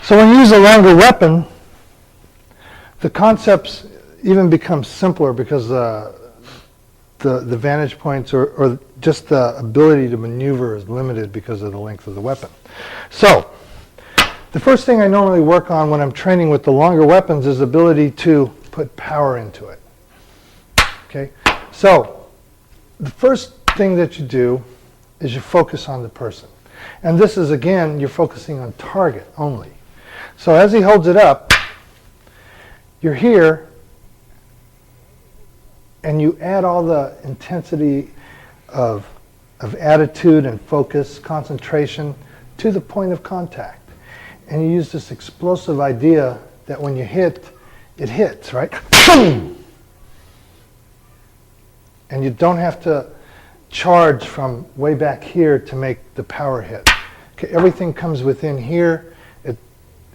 So when you use a longer weapon, the concepts even become simpler because the vantage points or just the ability to maneuver is limited because of the length of the weapon. So the first thing I normally work on when I'm training with the longer weapons is the ability to put power into it. Okay? So the first thing that you do is you focus on the person. And this is, again, you're focusing on target only. So as he holds it up, you're here, and you add all the intensity of attitude and focus, concentration to the point of contact. And you use this explosive idea that when you hit, it hits, right? And you don't have to charge from way back here to make the power hit. Okay, everything comes within here.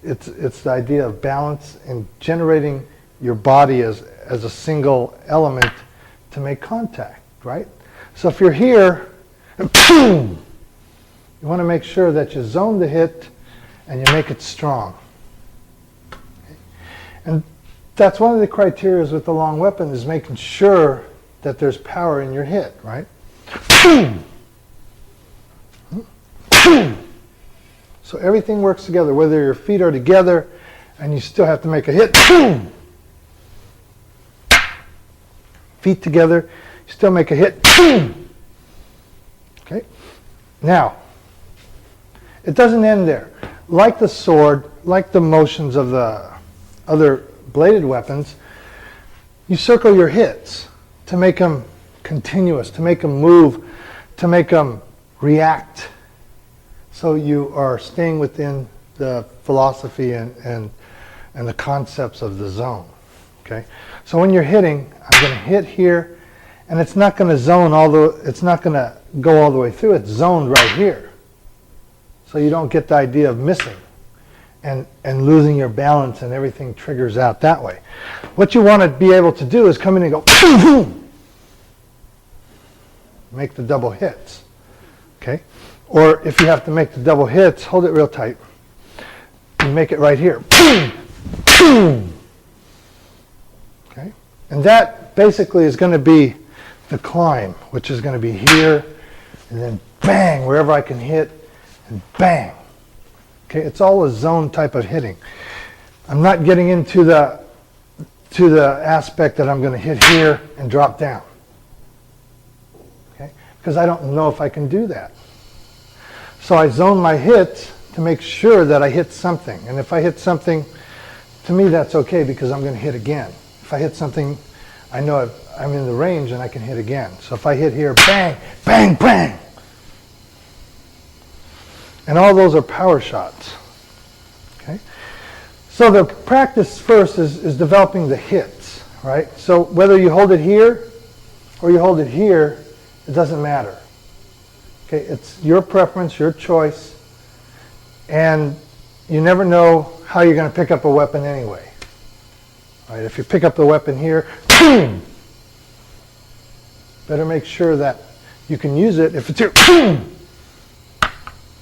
It's the idea of balance and generating your body as a single element to make contact, right? So if you're here, you want to make sure that you zone the hit and you make it strong. Okay? And that's one of the criteria with the long weapon is making sure that there's power in your hit, right? So everything works together, whether your feet are together and you still have to make a hit. Feet together, you still make a hit. Okay? Now, it doesn't end there. Like the sword, like the motions of the other bladed weapons, you circle your hits to make them continuous, to make them move, to make them react. So you are staying within the philosophy and the concepts of the zone. Okay? So when you're hitting, I'm going to hit here, and it's not going to zone it's not going to go all the way through. It's zoned right here. So you don't get the idea of missing and losing your balance and everything triggers out that way. What you want to be able to do is come in and go boom, boom. Make the double hits. Okay? Or if you have to make the double hits, hold it real tight. You make it right here. Boom, boom. Okay? And that basically is going to be the climb, which is going to be here, and then bang, wherever I can hit, and bang. Okay? It's all a zone type of hitting. I'm not getting into the aspect that I'm going to hit here and drop down. Okay? Because I don't know if I can do that. So I zone my hits to make sure that I hit something. And if I hit something, to me that's okay because I'm going to hit again. If I hit something, I know I'm in the range and I can hit again. So if I hit here, bang, bang, bang. And all those are power shots. Okay? So the practice first is developing the hits, right? So whether you hold it here or you hold it here, it doesn't matter. Okay, it's your preference, your choice, and you never know how you're going to pick up a weapon anyway. All right, if you pick up the weapon here, boom, better make sure that you can use it if it's here. Boom.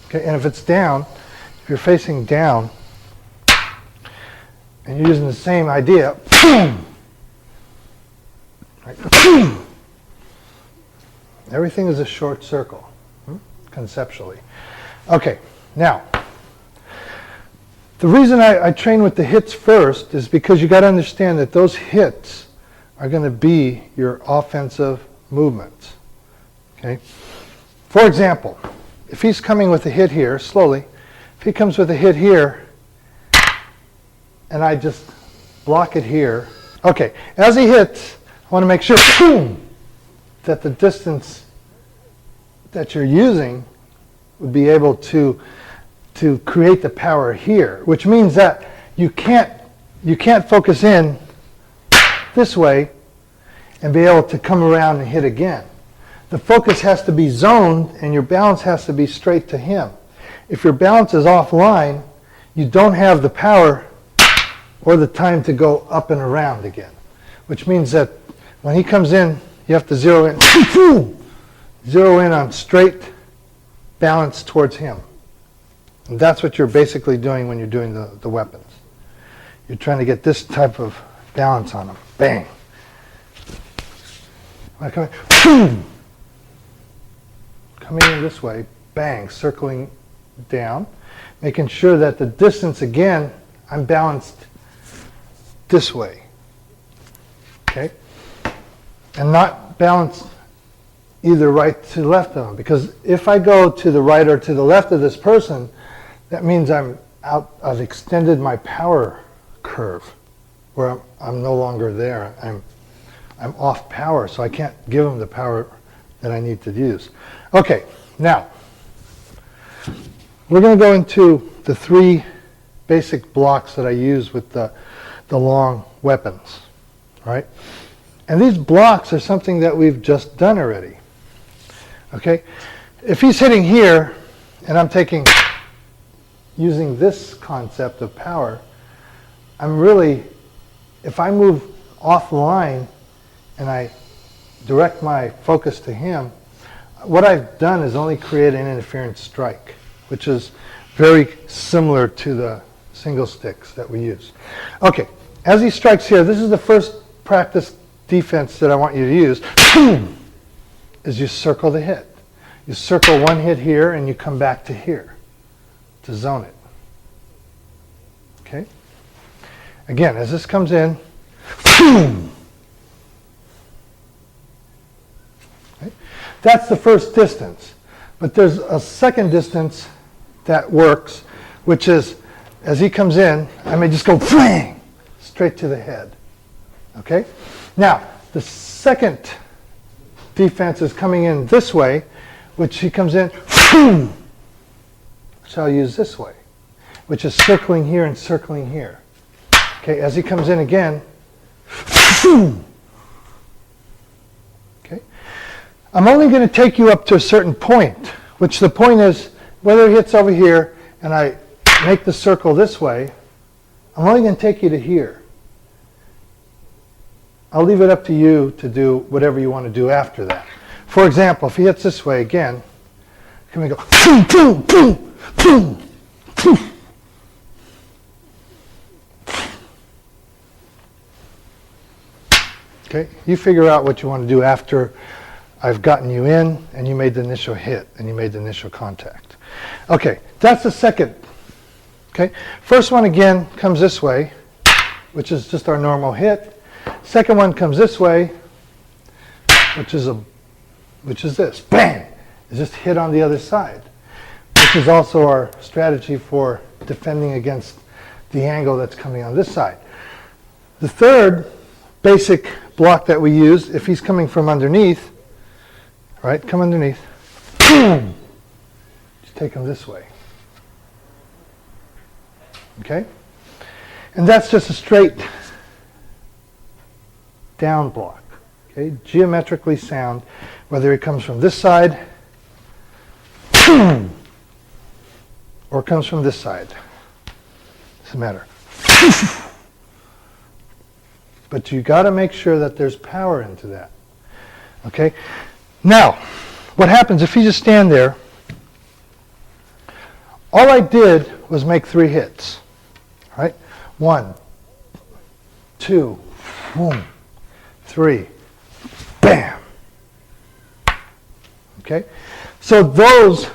Okay, and if it's down, if you're facing down, and you're using the same idea, boom, right, boom. Everything is a short circle. Conceptually. Okay, now, the reason I train with the hits first is because you got to understand that those hits are going to be your offensive movements. Okay? For example, if he's coming with a hit here, slowly, if he comes with a hit here, and I just block it here, okay, as he hits, I want to make sure, boom, that the distance that you're using would be able to create the power here, which means that you can't focus in this way and be able to come around and hit again. The focus has to be zoned and your balance has to be straight to him. If your balance is offline, you don't have the power or the time to go up and around again, which means that when he comes in, you have to zero in on straight balance towards him. And that's what you're basically doing when you're doing the weapons. You're trying to get this type of balance on them. Bang. Boom. Coming in this way, bang, circling down, making sure that the distance, again, I'm balanced this way, okay? And not balanced either right to left of them, because if I go to the right or to the left of this person, that means I've extended my power curve, where I'm no longer there. I'm off power, so I can't give them the power that I need to use. Okay, now, we're going to go into the 3 basic blocks that I use with the long weapons, all right? And these blocks are something that we've just done already, okay? If he's hitting here, and I'm using this concept of power, I'm really, if I move offline and I direct my focus to him, what I've done is only create an interference strike, which is very similar to the single sticks that we use. Okay, as he strikes here, this is the first practice defense that I want you to use, is you circle the hit. You circle one hit here and you come back to here to zone it. Okay? Again, as this comes in, okay? That's the first distance. But there's a second distance that works, which is, as he comes in, I may just go bang, straight to the head. Okay? Now, the second defense is coming in this way, which he comes in, which I'll use this way, which is circling here and circling here. Okay, as he comes in again, okay, I'm only going to take you up to a certain point, which the point is, whether he hits over here and I make the circle this way, I'm only going to take you to here. I'll leave it up to you to do whatever you want to do after that. For example, if he hits this way again, can we go boom, boom, boom, boom, boom. Okay, you figure out what you want to do after I've gotten you in and you made the initial hit and you made the initial contact. Okay, that's the second. Okay, first one again comes this way, which is just our normal hit. Second one comes this way, which is this, bang, is just hit on the other side, which is also our strategy for defending against the angle that's coming on this side. The third basic block that we use, if he's coming from underneath, right, come underneath, boom, just take him this way. Okay? And that's just a straight down block. Okay? Geometrically sound, whether it comes from this side or comes from this side. Doesn't matter. But you got to make sure that there's power into that. Okay? Now, what happens if you just stand there? All I did was make 3 hits. Right? 1, 2, boom, 3, bam. Okay? So those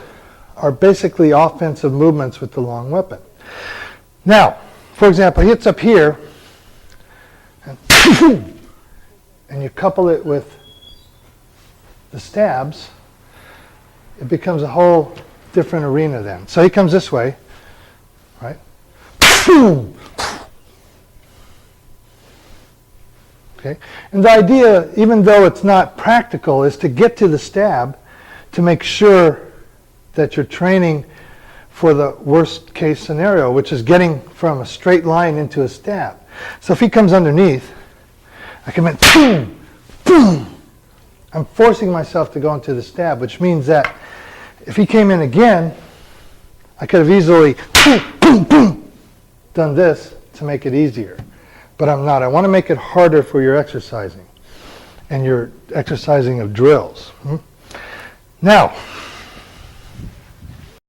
are basically offensive movements with the long weapon. Now, for example, he hits up here, and you couple it with the stabs, it becomes a whole different arena then. So he comes this way, right? Okay? And the idea, even though it's not practical, is to get to the stab to make sure that you're training for the worst case scenario, which is getting from a straight line into a stab. So if he comes underneath, I come in, boom, boom. I'm forcing myself to go into the stab, which means that if he came in again, I could have easily boom, boom, boom, done this to make it easier. But I'm not. I want to make it harder for your exercising and your exercising of drills. Now,